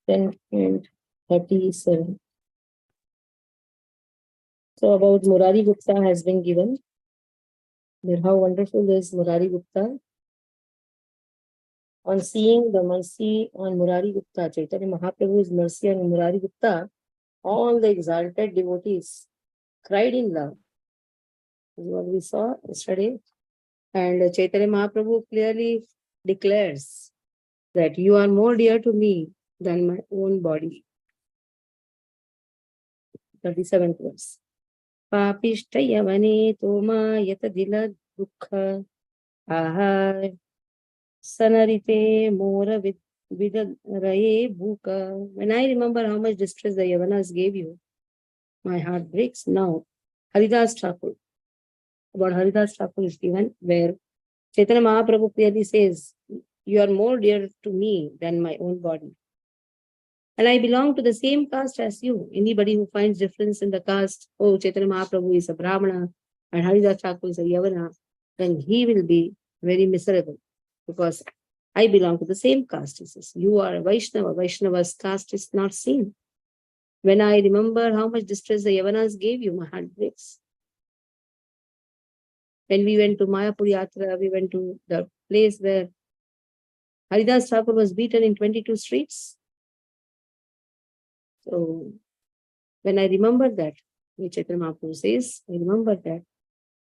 10 and 37. So about Murari Gupta has been given. Then how wonderful is Murari Gupta. On seeing the mercy on Murari Gupta, Chaitanya Mahaprabhu's mercy on Murari Gupta, all the exalted devotees cried in love. This is what we saw yesterday. And Chaitanya Mahaprabhu clearly declares that you are more dear to me than my own body. 37th verse. Papishta yavane toma yatadila dukha aha sanarite mora vidaraye bhuka. When I remember how much distress the Yavanas gave you, my heart breaks. Now, Haridas Thakur. About Haridas Thakur is given where Chaitanya Mahaprabhu clearly says, you are more dear to me than my own body. And I belong to the same caste as you. Anybody who finds difference in the caste, oh, Chaitanya Mahaprabhu is a Brahmana and Haridas Thakur is a Yavana, then he will be very miserable because I belong to the same caste. He says, you are a Vaishnava. Vaishnava's caste is not seen. When I remember how much distress the Yavanas gave you, my heart breaks. When we went to Mayapur Yatra, we went to the place where Haridas Thakur was beaten in 22 streets. So, when I remember that, Chaitanya Mahaprabhu says, I remember that,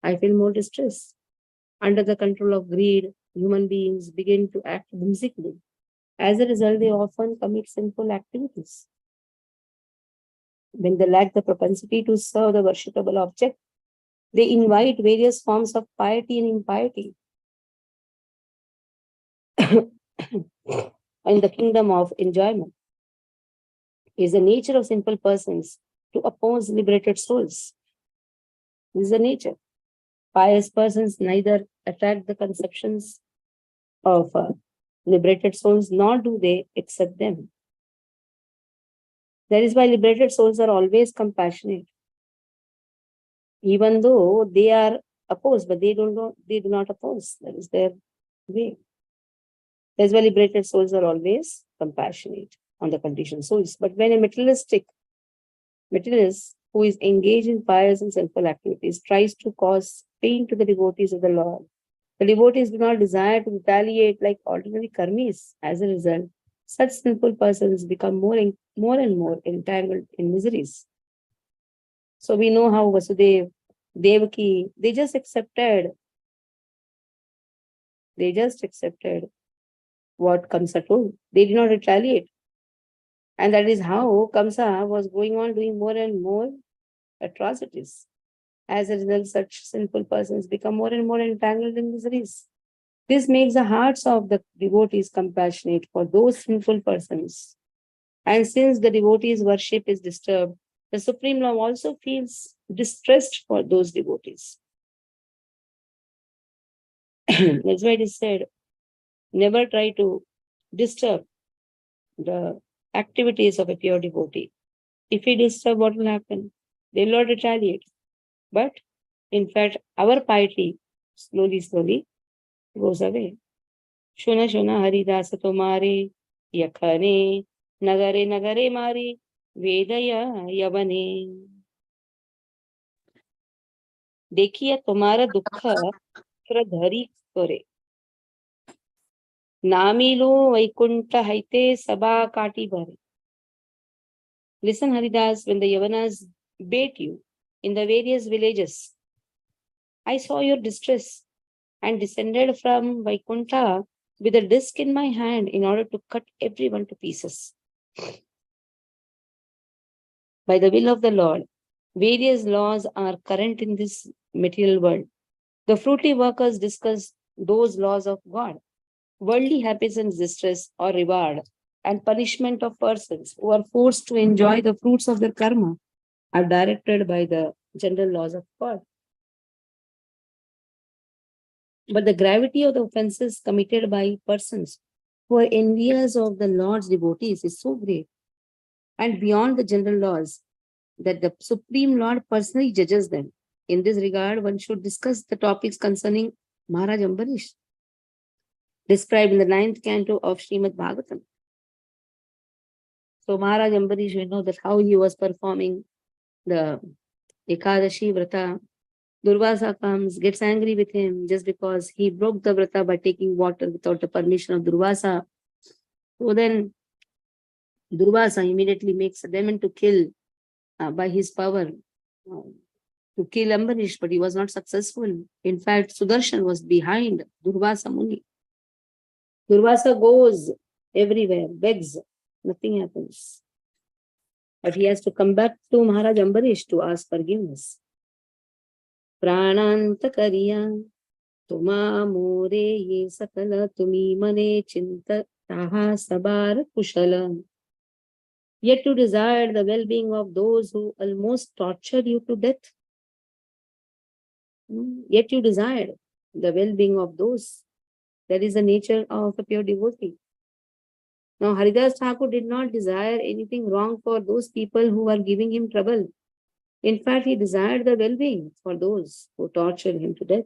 I feel more distress. Under the control of greed, human beings begin to act whimsically. As a result, they often commit sinful activities. When they lack the propensity to serve the worshipable object, they invite various forms of piety and impiety. In the kingdom of enjoyment, it is the nature of simple persons to oppose liberated souls. This is the nature. Pious persons neither attract the conceptions of liberated souls, nor do they accept them. That is why liberated souls are always compassionate. Even though they are opposed, but they do not oppose. That is their way. That's why liberated souls are always compassionate on the conditioned souls. But when a materialist who is engaged in pious and sinful activities tries to cause pain to the devotees of the Lord, the devotees do not desire to retaliate like ordinary karmis. As a result, such sinful persons become more and more entangled in miseries. So we know how Vasudev, Devaki, they just accepted what Kamsa told. They did not retaliate. And that is how Kamsa was going on doing more and more atrocities. As a result, such sinful persons become more and more entangled in miseries. This makes the hearts of the devotees compassionate for those sinful persons. And since the devotees' worship is disturbed, the Supreme Lord also feels distressed for those devotees. That's why it is said, never try to disturb the activities of a pure devotee. If he disturbs, what will happen? They will not retaliate. But in fact, our piety slowly goes away. Shuna shuna haridasa tomare yakhane nagare mari vedaya yavane. देखिए तुम्हारा दुख धरी करे नामीलो Vaikuntha haite sabha kati bhare. Listen, Haridas, when the Yavanas bait you in the various villages, I saw your distress and descended from Vaikuntha with a disc in my hand in order to cut everyone to pieces. By the will of the Lord, various laws are current in this material world. The fruitly workers discuss those laws of God. Worldly happiness and distress or reward and punishment of persons who are forced to enjoy the fruits of their karma are directed by the general laws of God. But the gravity of the offenses committed by persons who are envious of the Lord's devotees is so great and beyond the general laws that the Supreme Lord personally judges them. In this regard, one should discuss the topics concerning Maharaj Ambarish, described in the 9th canto of Srimad Bhagavatam. So Maharaj Ambarish, we know that how he was performing the Ekadashi Vrata. Durvasa comes, gets angry with him just because he broke the Vrata by taking water without the permission of Durvasa. So then Durvasa immediately makes a demon to kill by his power, uh, to kill Ambarish, but he was not successful. In fact, Sudarshan was behind Durvasa Muni. Durvasa goes everywhere, begs, nothing happens. But he has to come back to Maharaj Ambarish to ask forgiveness. Prananta Kariya, Tuma more ye sakala tumi mane chinta taha sabar kushala. Yet to desire the well-being of those who almost tortured you to death. Yet you desired the well-being of those. That is the nature of a pure devotee. Now, Haridas Thakur did not desire anything wrong for those people who are giving him trouble. In fact, he desired the well-being for those who tortured him to death.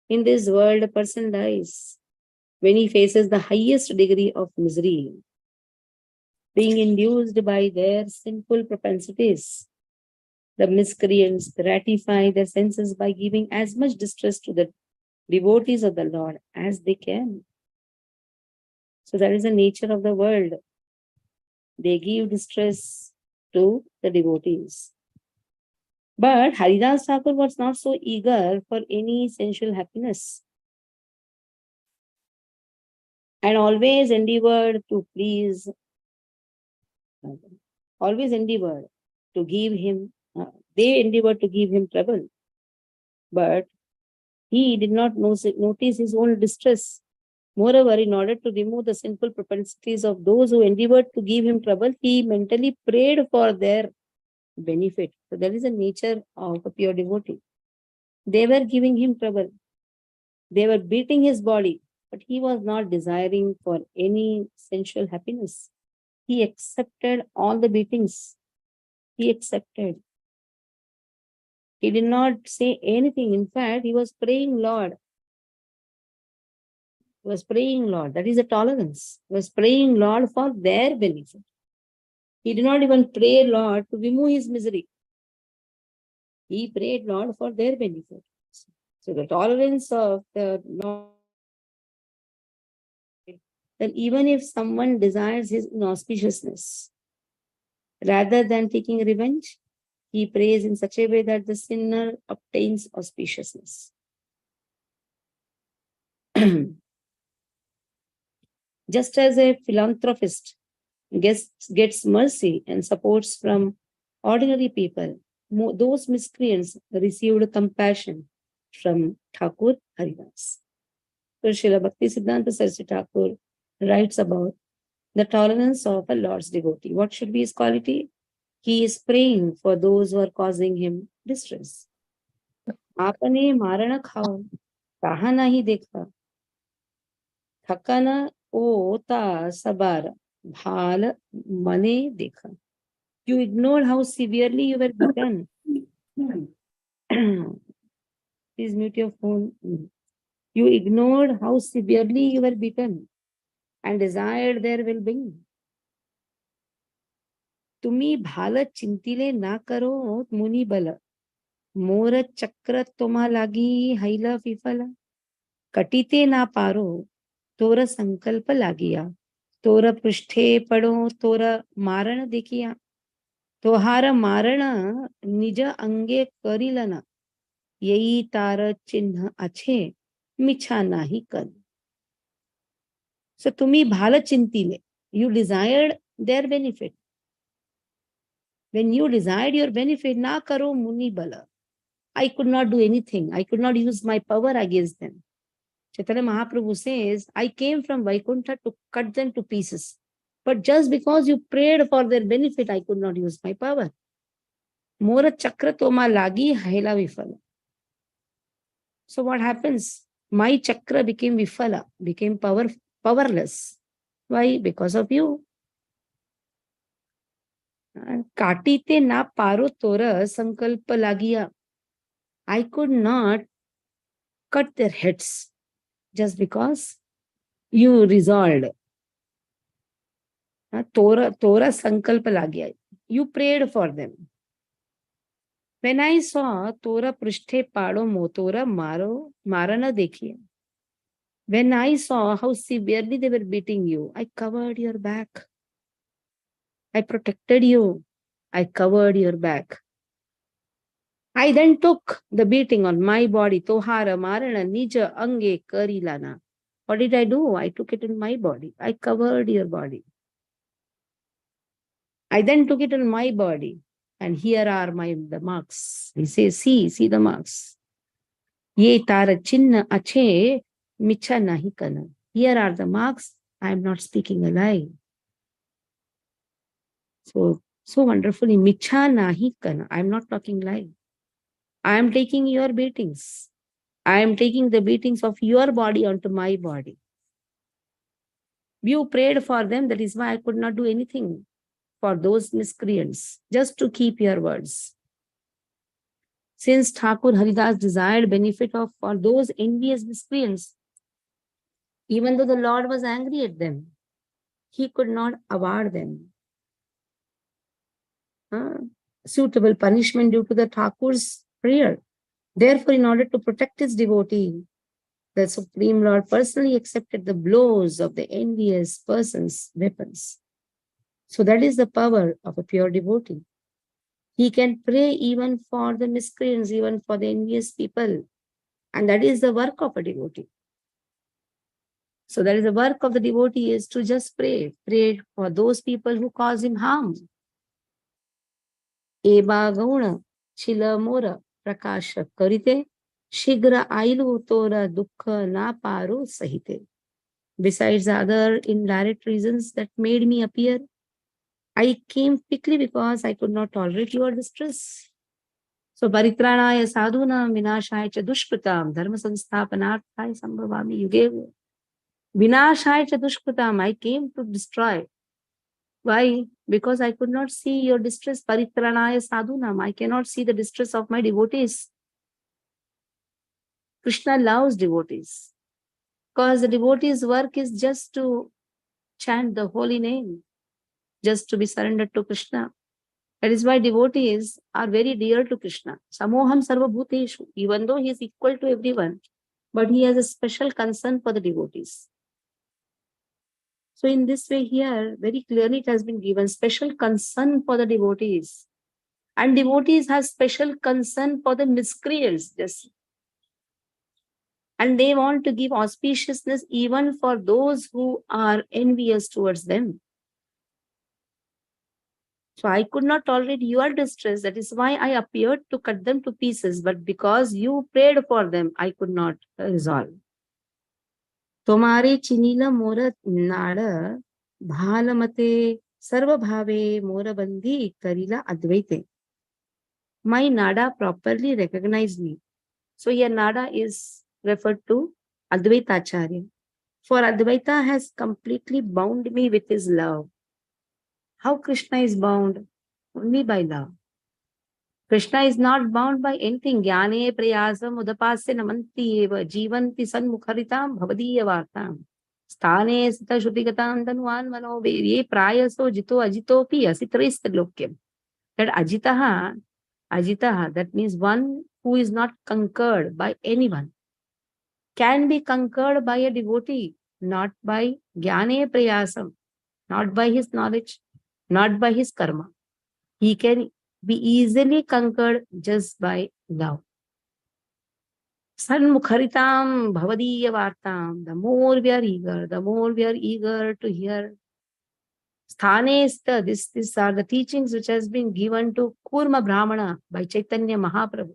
In this world, a person dies when he faces the highest degree of misery, being induced by their sinful propensities. The miscreants gratify their senses by giving as much distress to the devotees of the Lord as they can. So that is the nature of the world. They give distress to the devotees. But Haridas Thakur was not so eager for any sensual happiness and always endeavored to please, always endeavored to give him, they endeavored to give him trouble. But he did not notice his own distress. Moreover, in order to remove the sinful propensities of those who endeavored to give him trouble, he mentally prayed for their benefit. So that is the nature of a pure devotee. They were giving him trouble. They were beating his body, but he was not desiring for any sensual happiness. He accepted all the beatings. He accepted. He did not say anything. In fact, he was praying, Lord. He was praying, Lord. That is a tolerance. He was praying, Lord, for their benefit. He did not even pray, Lord, to remove his misery. He prayed, Lord, for their benefit. So the tolerance of the Lord, that even if someone desires his inauspiciousness, rather than taking revenge, he prays in such a way that the sinner obtains auspiciousness. Just as a philanthropist gets mercy and supports from ordinary people, those miscreants received compassion from Thakur Haridas. So Srila Bhakti Siddhanta Saraswati Thakur writes about the tolerance of a Lord's devotee. What should be his quality? He is praying for those who are causing him distress. आपने मारण खाओ, कहा नहीं देखा, थकन ओता सबार, भाल मने देखा. You ignored how severely you were beaten. Please mute your phone. You ignored how severely you were beaten and desired their well-being. तुम्ही भाल चिंतिले ना करो मुनी बल, मोर चक्र तुम्हा लागी हैला विफल, कटिते ना पारो तोर संकल्प लागिया, तोर पृष्ठे पडो तोर मारण देखिया, तोहार मारण निज अंगे करिल ना, यही तार चिन्ह अच्छे मिछा नाही कर. So तुम्ही भाल चिंतिले, you desired their benefit. When you desired your benefit, na karo muni bala. I could not do anything. I could not use my power against them. Chaitanya Mahaprabhu says, I came from Vaikuntha to cut them to pieces. But just because you prayed for their benefit, I could not use my power. Mora chakra toma lagi haila vifala. So what happens? My chakra became vifala, became powerless. Why? Because of you. Katite na paro tora sankalpa lagiya. I could not cut their heads just because you resolved. Tora sankalpa lagya. You prayed for them. When I saw Tora prishte pado mo, Tora mara na dekhiye. When I saw how severely they were beating you, I covered your back. I protected you. I covered your back. I then took the beating on my body. Tohara marana nija ange karilana. What did I do? I took it in my body. I covered your body. I then took it in my body. And here are the marks. He says, see the marks. Ye tara chinna ache micha nahi kana. Here are the marks. I am not speaking a lie. So wonderfully, micha nahi kana. I am not talking lie. I am taking your beatings. I am taking the beatings of your body onto my body. You prayed for them. That is why I could not do anything for those miscreants, just to keep your words. Since Thakur Haridas desired benefit for those envious miscreants, even though the Lord was angry at them, he could not award them suitable punishment due to the Thakur's prayer. Therefore, in order to protect his devotee, the Supreme Lord personally accepted the blows of the envious person's weapons. So that is the power of a pure devotee. He can pray even for the miscreants, even for the envious people. And that is the work of a devotee. So that is the work of the devotee, is to just pray. Pray for those people who cause him harm. Eba gauna chila mora prakasha karite shigra ailu tora dukkha na paru sahite. Besides the other indirect reasons that made me appear, I came quickly because I could not tolerate your distress. So paritranaya sadhunam vinashaya cha dushkritam dharma sansthapanarthaya sambhavami yuge. Vinashaya cha dushkritam, I came to destroy. Why? Because I could not see your distress. Paritranaya sadhunam, I cannot see the distress of my devotees. Krishna loves devotees. Because the devotee's work is just to chant the holy name, just to be surrendered to Krishna. That is why devotees are very dear to Krishna. Samoham sarva bhuteshu. Even though he is equal to everyone, but he has a special concern for the devotees. So in this way here, very clearly it has been given special concern for the devotees. And devotees have special concern for the miscreants. Just. And they want to give auspiciousness even for those who are envious towards them. So I could not tolerate your distress. That is why I appeared to cut them to pieces. But because you prayed for them, I could not resolve. Tomare chinila mora nada bhalamate sarva bhave mora bandhi karila advaite. My nada properly recognized me. So here nada is referred to Advaita Acharya. For Advaita has completely bound me with his love. How Krishna is bound? Only by love. Krishna is not bound by anything. Jnane prayasam udapasya namanti eva jivanti sanmukharitam bhavadiya vartam. Sthane sita shutigatam dhanuan mano ye prayaso jito ajitopi asitris lokyam. That ajitaha, that means one who is not conquered by anyone, can be conquered by a devotee, not by jnane prayasam, not by his knowledge, not by his karma. He can be easily conquered just by love. Sanmukharitam bhavadiya vartam. The more we are eager to hear. Sthanesta, these are the teachings which has been given to Kurma Brahmana by Chaitanya Mahaprabhu.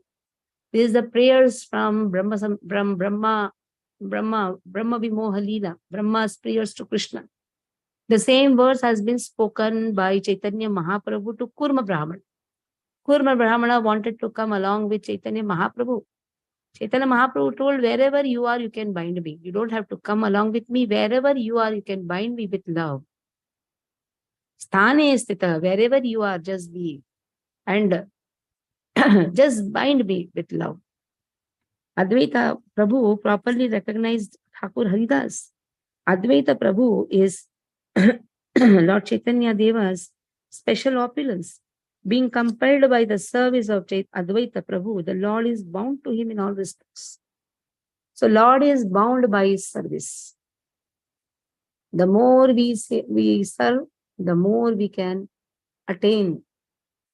This is the prayers from Brahma Vimoha Leela, Brahma's prayers to Krishna. The same verse has been spoken by Chaitanya Mahaprabhu to Kurma Brahmana. Kurma Brahmana wanted to come along with Chaitanya Mahaprabhu. Chaitanya Mahaprabhu told, wherever you are, you can bind me. You don't have to come along with me. Wherever you are, you can bind me with love. Sthane stita, wherever you are, just be. And just bind me with love. Advaita Prabhu properly recognized Thakur Haridas. Advaita Prabhu is Lord Chaitanya Deva's special opulence. Being compelled by the service of Advaita Prabhu, the Lord is bound to him in all respects. So Lord is bound by his service. The more we serve, the more we can attain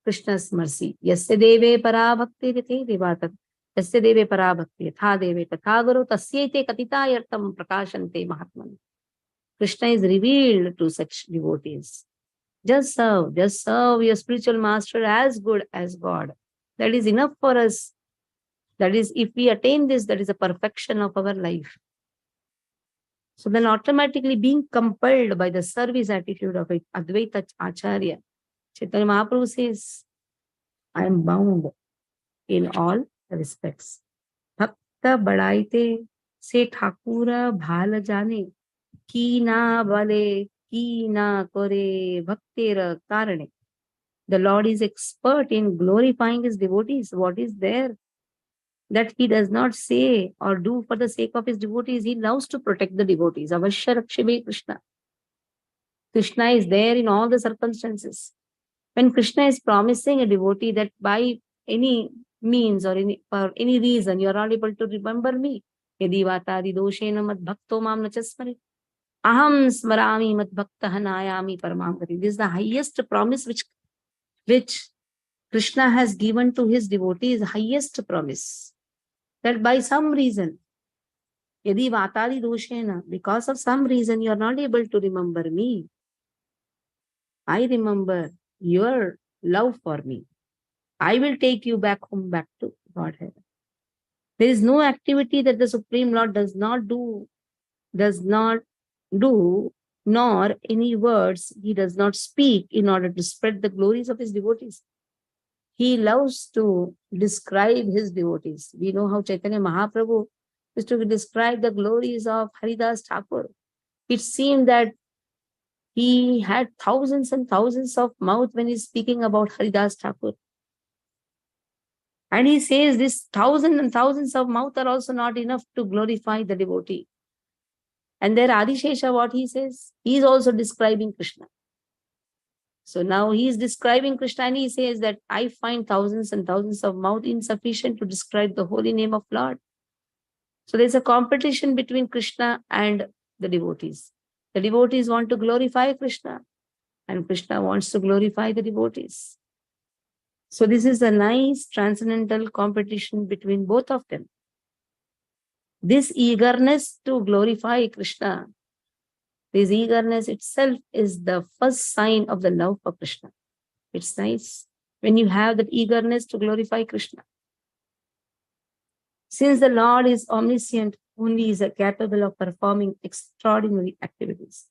Krishna's mercy. Yasya deve parabhakti rite devatat. Yasya deve parabhakti yatha deve tatha guru tasyete katitayartam prakashante mahatman. Krishna is revealed to such devotees. Just serve your spiritual master as good as God. That is enough for us. That is, if we attain this, that is a perfection of our life. So then automatically being compelled by the service attitude of Advaita Acharya, Chaitanya Mahaprabhu says, I am bound in all respects. Bhakta badaite se Thakura bhala jane, ki na bale, ki na kore, bhaktera karane. The Lord is expert in glorifying his devotees. What is there that he does not say or do for the sake of his devotees? He loves to protect the devotees. Avashya Rakshibe Krishna. Krishna is there in all the circumstances. When Krishna is promising a devotee that by any means or for any reason you are not able to remember me, yadi vatadi doshena mad bhakto mam nachasmari, aham smarami mad bhakta hanayami paramam gati. This is the highest promise which Krishna has given to his devotees, highest promise. That by some reason, yadi vatadi doshena, because of some reason you are not able to remember me, I remember your love for me. I will take you back home, back to Godhead. There is no activity that the Supreme Lord does not do, nor any words he does not speak in order to spread the glories of his devotees. He loves to describe his devotees. We know how Chaitanya Mahaprabhu used to describe the glories of Haridas Thakur. It seemed that he had thousands and thousands of mouth when he's speaking about Haridas Thakur. And he says this thousands and thousands of mouth are also not enough to glorify the devotee. And there Adishesha, what he says, he is also describing Krishna. So now he is describing Krishna and he says that I find thousands and thousands of mouth insufficient to describe the holy name of Lord. So there's a competition between Krishna and the devotees. The devotees want to glorify Krishna and Krishna wants to glorify the devotees. So this is a nice transcendental competition between both of them. This eagerness to glorify Krishna, this eagerness itself is the first sign of the love for Krishna. It's nice when you have that eagerness to glorify Krishna. Since the Lord is omniscient, only is capable of performing extraordinary activities.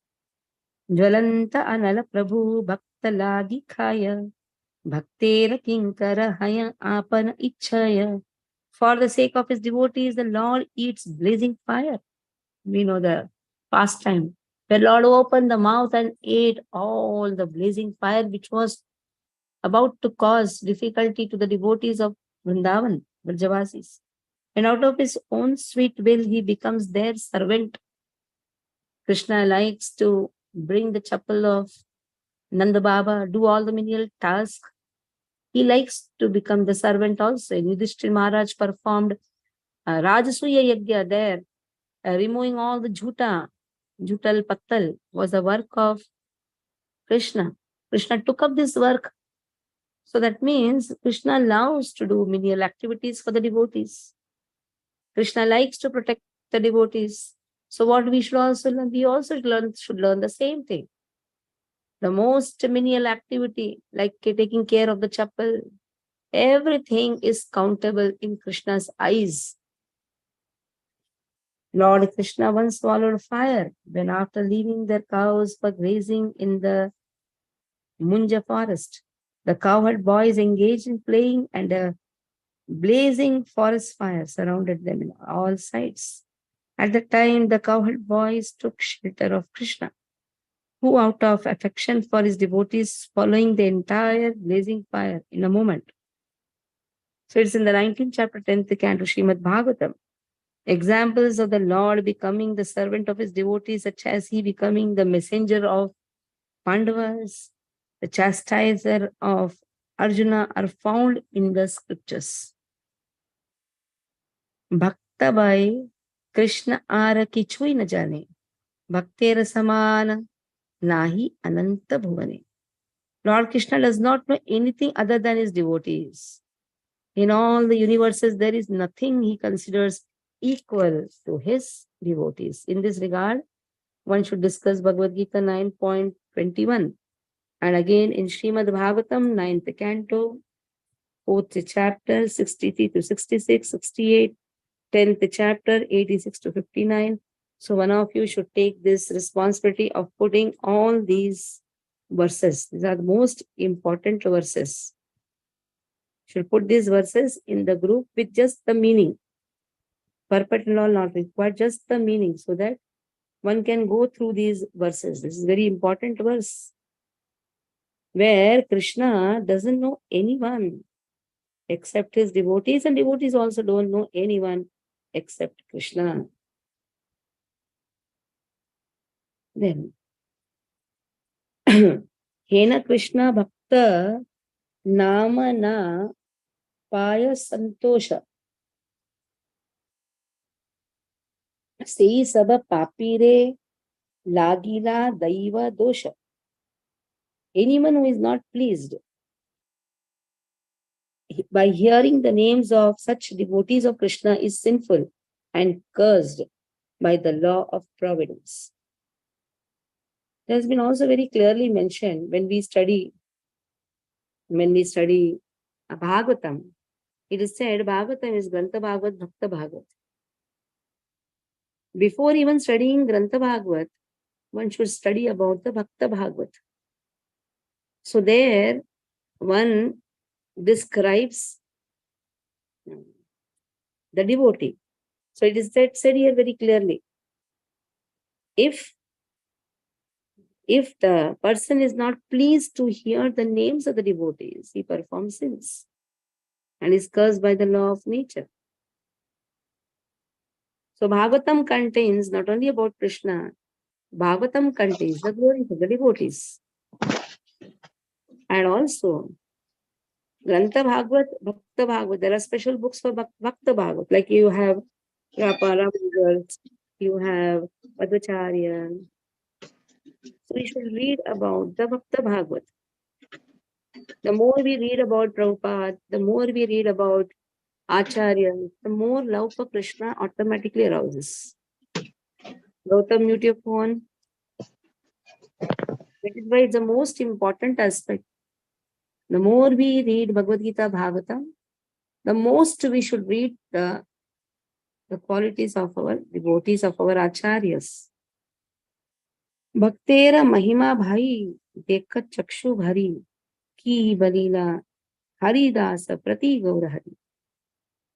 Jvalanta anala prabhu bhakta lagi khaya, bhaktera kinkara haya apana ichaya. For the sake of his devotees, the Lord eats blazing fire. We know the pastime. The Lord opened the mouth and ate all the blazing fire which was about to cause difficulty to the devotees of Vrindavan, Vrajavasis. And out of his own sweet will, he becomes their servant. Krishna likes to bring the chapel of Nanda Baba, do all the menial tasks. He likes to become the servant also. Yudhishthira Maharaj performed Rajasuya Yagya there, removing all the jutal pattal was the work of Krishna. Krishna took up this work. So that means Krishna loves to do menial activities for the devotees. Krishna likes to protect the devotees. So what we should also learn? We also should learn the same thing. The most menial activity, like taking care of the chapel, everything is countable in Krishna's eyes. Lord Krishna once swallowed fire when after leaving their cows for grazing in the Munja forest. The cowherd boys engaged in playing and a blazing forest fire surrounded them in all sides. At the time, the cowherd boys took shelter of Krishna, who out of affection for his devotees following the entire blazing fire in a moment. So it's in the 19th chapter, 10th canto, Srimad Bhagavatam. Examples of the Lord becoming the servant of his devotees, such as he becoming the messenger of Pandavas, the chastiser of Arjuna are found in the scriptures. Bhakta bhai Krishna ara kichui na jane. Bhaktera samana nahi ananta bhuvane. Lord Krishna does not know anything other than his devotees. In all the universes, there is nothing he considers equal to his devotees. In this regard, one should discuss Bhagavad Gita 9.21. And again in Srimad Bhagavatam, 9th canto, 4th chapter, 63 to 66, 68, 10th chapter, 86 to 59. So one of you should take this responsibility of putting all these verses. These are the most important verses. Should put these verses in the group with just the meaning. Purport and all not required, just the meaning, so that one can go through these verses. This is very important verse, where Krishna doesn't know anyone except his devotees, and devotees also don't know anyone except Krishna. Then, Hena Krishna Bhakta Nama Na Paya Santosha Sei Saba Papire Lagila Daiva Dosha. Anyone who is not pleased by hearing the names of such devotees of Krishna is sinful and cursed by the law of providence. It has been also very clearly mentioned when we study Bhagavatam. It is said Bhagavatam is Grantha Bhagavat, Bhakta Bhagavat. Before even studying Grantha Bhagavat, one should study about the Bhakta Bhagavat. So there, one describes the devotee. So it is said here very clearly. If the person is not pleased to hear the names of the devotees, he performs sins and is cursed by the law of nature. So Bhagavatam contains not only about Krishna, Bhagavatam contains the glories of the devotees. And also, Grantha Bhagavat, Bhakta Bhagavat, there are special books for Bhakta Bhagavat, like you have Rapara, you have Madhacharya. So we should read about the Bhakta Bhagavat. The more we read about Prabhupada, the more we read about Acharya, the more love for Krishna automatically arouses. Gautam, mute your phone. That is why it's the most important aspect. The more we read Bhagavad Gita Bhagavatam, the most we should read the qualities of our devotees, of our acharyas. Bhaktera Mahima Bhai Dekat Chakshu Bhari Ki Balila Haridasa Prati Gaura Hari.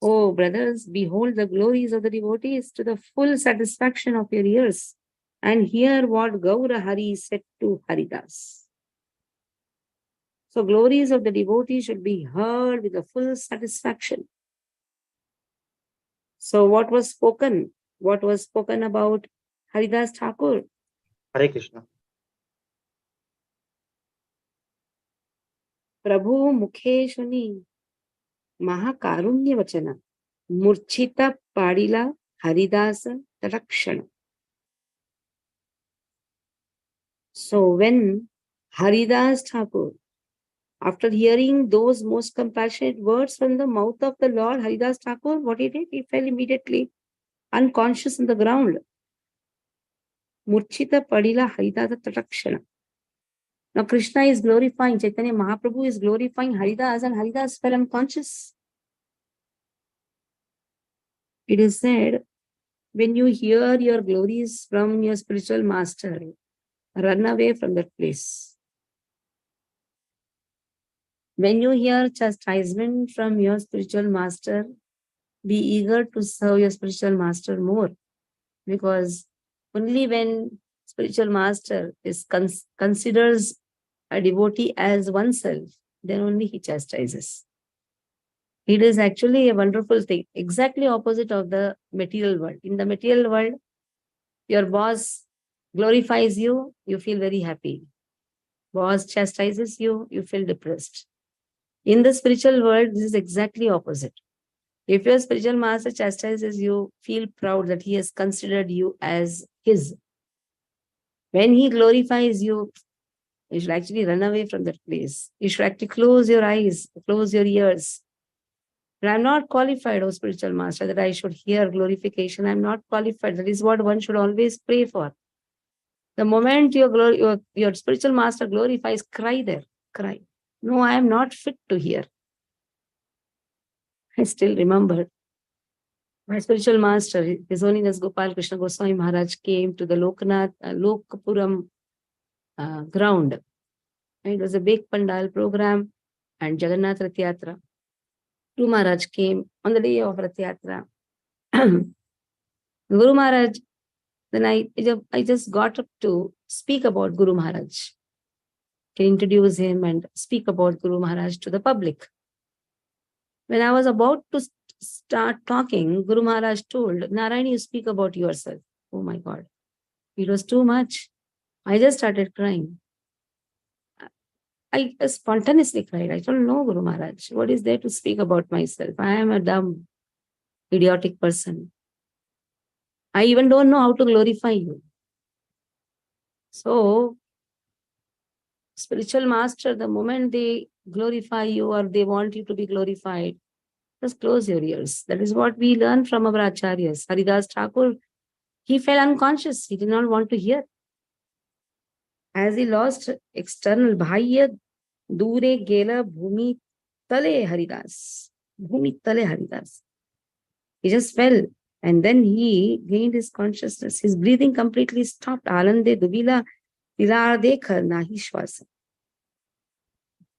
Oh, brothers, behold the glories of the devotees to the full satisfaction of your ears, and hear what Gaura Hari said to Haridas. So, glories of the devotees should be heard with the full satisfaction. So, what was spoken? What was spoken about Haridas Thakur? Hare Krishna. Prabhu Mukhe Shuni Mahakarunya Vachana Murchita Padila Haridasa Tarakshana. So when Haridas Thakur, after hearing those most compassionate words from the mouth of the Lord, Haridas Thakur, what he did? He fell immediately unconscious on the ground. Murchita Padila Haridasa Tarakshana. Now Krishna is glorifying, Chaitanya Mahaprabhu is glorifying Haridas, and Haridas fell unconscious. It is said, when you hear your glories from your spiritual master, run away from that place. When you hear chastisement from your spiritual master, be eager to serve your spiritual master more. Because only when spiritual master considers a devotee as oneself, then only he chastises. It is actually a wonderful thing, exactly opposite of the material world. In the material world, your boss glorifies you, you feel very happy. Boss chastises you, you feel depressed. In the spiritual world, this is exactly opposite. If your spiritual master chastises you, feel proud that he has considered you as his. When he glorifies you, you should actually run away from that place. You should actually close your eyes, close your ears. But I'm not qualified, oh spiritual master, that I should hear glorification. I'm not qualified. That is what one should always pray for. The moment your spiritual master glorifies, cry there, cry. No, I am not fit to hear. I still remember my spiritual master, His Holiness Gopal Krishna Goswami Maharaj, came to the Lokapuram ground. It was a big pandal program and Jagannath Rath Yatra. Guru Maharaj came on the day of Rath Yatra. Guru Maharaj, then I just got up to speak about Guru Maharaj, to introduce him and speak about Guru Maharaj to the public. When I was about to start talking, Guru Maharaj told, Narayan, you speak about yourself. Oh my God. It was too much. I just started crying. I spontaneously cried. I told, no, Guru Maharaj, what is there to speak about myself? I am a dumb, idiotic person. I even don't know how to glorify you. So, spiritual master, the moment they glorify you or they want you to be glorified, just close your ears. That is what we learn from our acharyas. Haridas Thakur, he fell unconscious. He did not want to hear. As he lost external bhaya, dure gela bhumi tale Haridas. Bhumi tale Haridas. He just fell. And then he gained his consciousness. His breathing completely stopped. Alande dubila tilardekha nahi shwasa.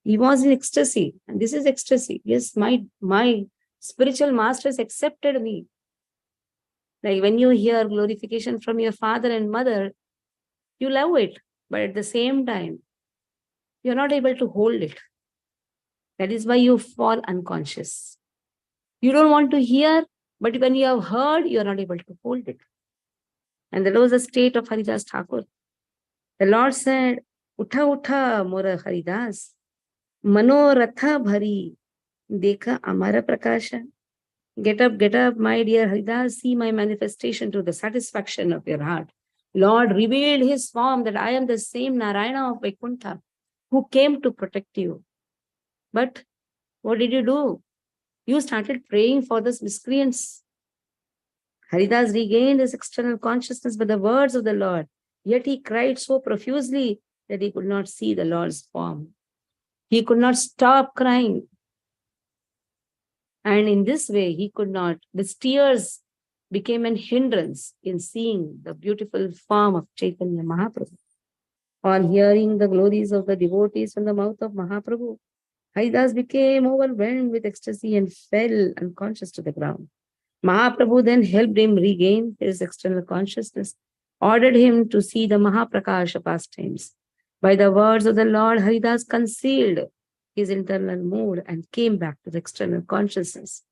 He was in ecstasy. And this is ecstasy. Yes, my spiritual master has accepted me. Like when you hear glorification from your father and mother, you love it. But at the same time, you're not able to hold it. That is why you fall unconscious. You don't want to hear, but when you have heard, you're not able to hold it. And that was the state of Haridas Thakur. The Lord said, Utha utha mora Haridas, manoratha bhari, dekha amara prakasha. Get up, my dear Haridas, see my manifestation to the satisfaction of your heart. Lord revealed his form that I am the same Narayana of Vaikuntha who came to protect you. But what did you do? You started praying for this miscreants. Haridas regained his external consciousness by the words of the Lord. Yet he cried so profusely that he could not see the Lord's form. He could not stop crying. And in this way, he could not, the tears became an hindrance in seeing the beautiful form of Chaitanya Mahaprabhu. On hearing the glories of the devotees from the mouth of Mahaprabhu, Haridas became overwhelmed with ecstasy and fell unconscious to the ground. Mahaprabhu then helped him regain his external consciousness, ordered him to see the Mahaprakasha pastimes. By the words of the Lord, Haridas concealed his internal mood and came back to the external consciousness.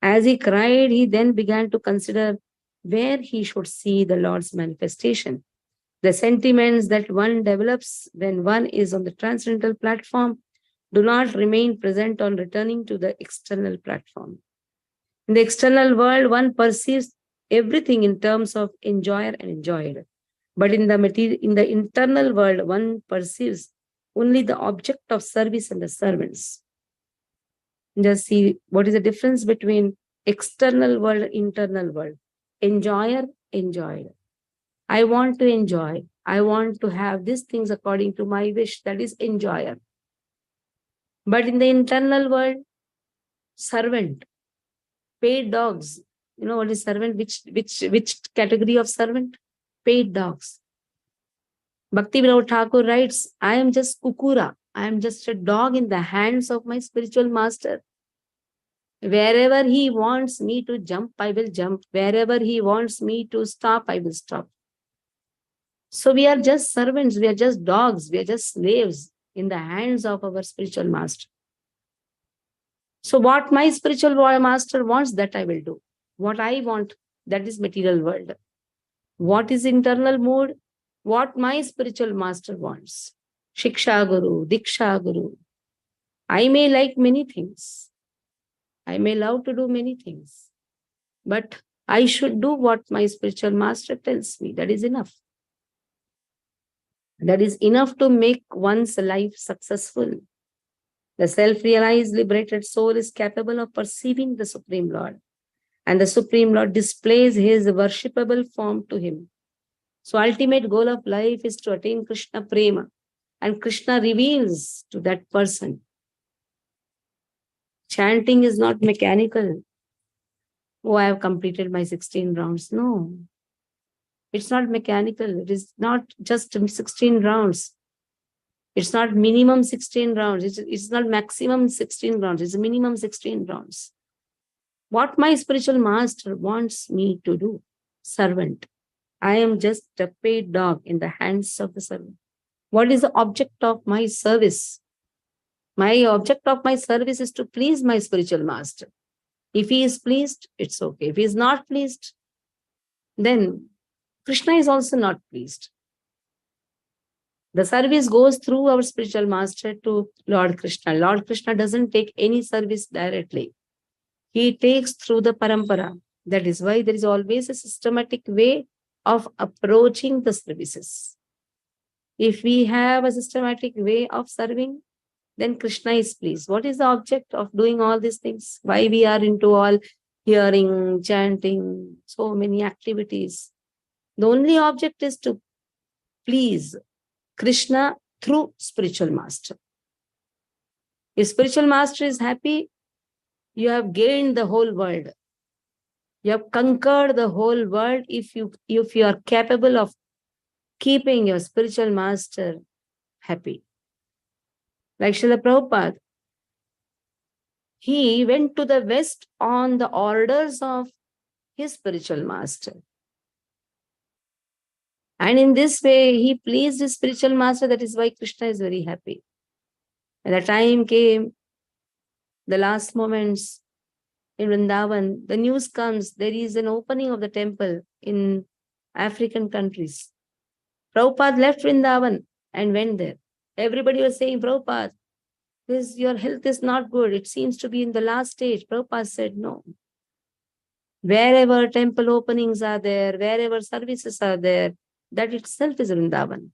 As he cried, he then began to consider where he should see the Lord's manifestation. The sentiments that one develops when one is on the transcendental platform do not remain present on returning to the external platform. In the external world, one perceives everything in terms of enjoyer and enjoyed. But in the internal world, one perceives only the object of service and the servants. Just see what is the difference between external world and internal world. Enjoyer, enjoyed. I want to enjoy. I want to have these things according to my wish. That is enjoyer. But in the internal world, servant, paid dogs. You know what is servant? Which category of servant? Paid dogs. Bhakti Vinod Thakur writes, I am just kukura. I am just a dog in the hands of my spiritual master. Wherever he wants me to jump, I will jump. Wherever he wants me to stop, I will stop. So we are just servants. We are just dogs. We are just slaves in the hands of our spiritual master. So what my spiritual master wants, that I will do. What I want, that is material world. What is internal mood? What my spiritual master wants. Shiksha Guru, Diksha Guru. I may like many things. I may love to do many things. But I should do what my spiritual master tells me. That is enough. That is enough to make one's life successful. The self-realized liberated soul is capable of perceiving the Supreme Lord, and the Supreme Lord displays his worshipable form to him. So ultimate goal of life is to attain Krishna Prema, and Krishna reveals to that person. Chanting is not mechanical. Oh, I have completed my 16 rounds. No, it's not mechanical. It is not just 16 rounds. It's not minimum 16 rounds. It's not maximum 16 rounds. It's minimum 16 rounds. What my spiritual master wants me to do, servant. I am just a paid dog in the hands of the servant. What is the object of my service? My object of my service is to please my spiritual master. If he is pleased, it's okay. If he is not pleased, then Krishna is also not pleased. The service goes through our spiritual master to Lord Krishna. Lord Krishna doesn't take any service directly. He takes through the parampara. That is why there is always a systematic way of approaching the services. If we have a systematic way of serving, then Krishna is pleased. What is the object of doing all these things? Why we are into all hearing, chanting, so many activities? The only object is to please Krishna through spiritual master. If spiritual master is happy, you have gained the whole world. You have conquered the whole world if you are capable of keeping your spiritual master happy. Like Srila Prabhupada, he went to the West on the orders of his spiritual master. And in this way, he pleased his spiritual master. That is why Krishna is very happy. And the time came, the last moments in Vrindavan, the news comes, there is an opening of the temple in African countries. Prabhupada left Vrindavan and went there. Everybody was saying, Prabhupada, your health is not good. It seems to be in the last stage. Prabhupada said, no. Wherever temple openings are there, wherever services are there, that itself is Vrindavan.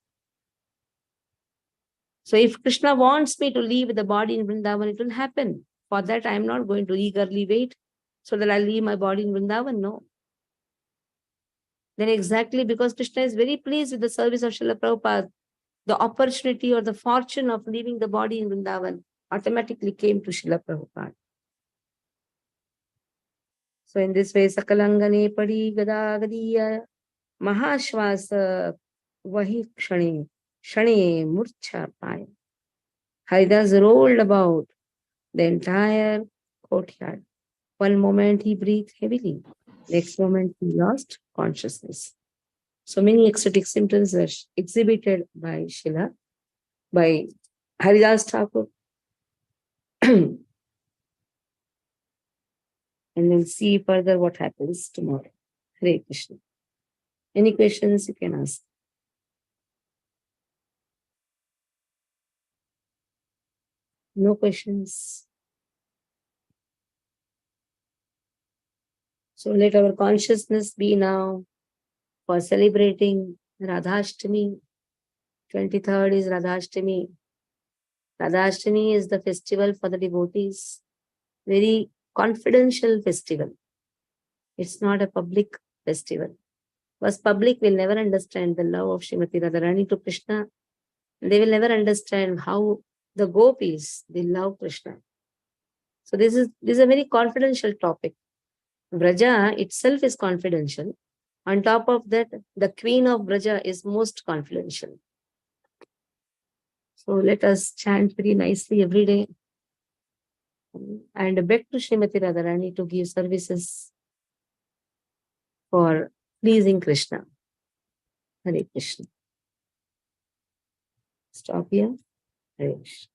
So if Krishna wants me to leave the body in Vrindavan, it will happen. For that, I am not going to eagerly wait so that I'll leave my body in Vrindavan. No. Then exactly because Krishna is very pleased with the service of Srila Prabhupada, the opportunity or the fortune of leaving the body in Vrindavan automatically came to Srila Prabhupada. So in this way, Sakalangane Padi Gadagadiya Mahashvasa Vahi Kshane Shane Murcha Paya. Haridas rolled about the entire courtyard. One moment he breathed heavily, next moment he lost consciousness. So many ecstatic symptoms were exhibited by Haridas Thakur. And then see further what happens tomorrow. Hare Krishna. Any questions you can ask? No questions. So let our consciousness be now for celebrating Radhashtami. 23rd is Radhashtami. Radhashtami is the festival for the devotees. Very confidential festival. It's not a public festival. Because public will never understand the love of Srimati Radharani to Krishna. They will never understand how the gopis, they love Krishna. So this is a very confidential topic. Braja itself is confidential. On top of that, the queen of Braja is most confidential. So let us chant very nicely every day and beg to Srimati Radharani to give services for pleasing Krishna. Hare Krishna. Stop here. Hare Krishna.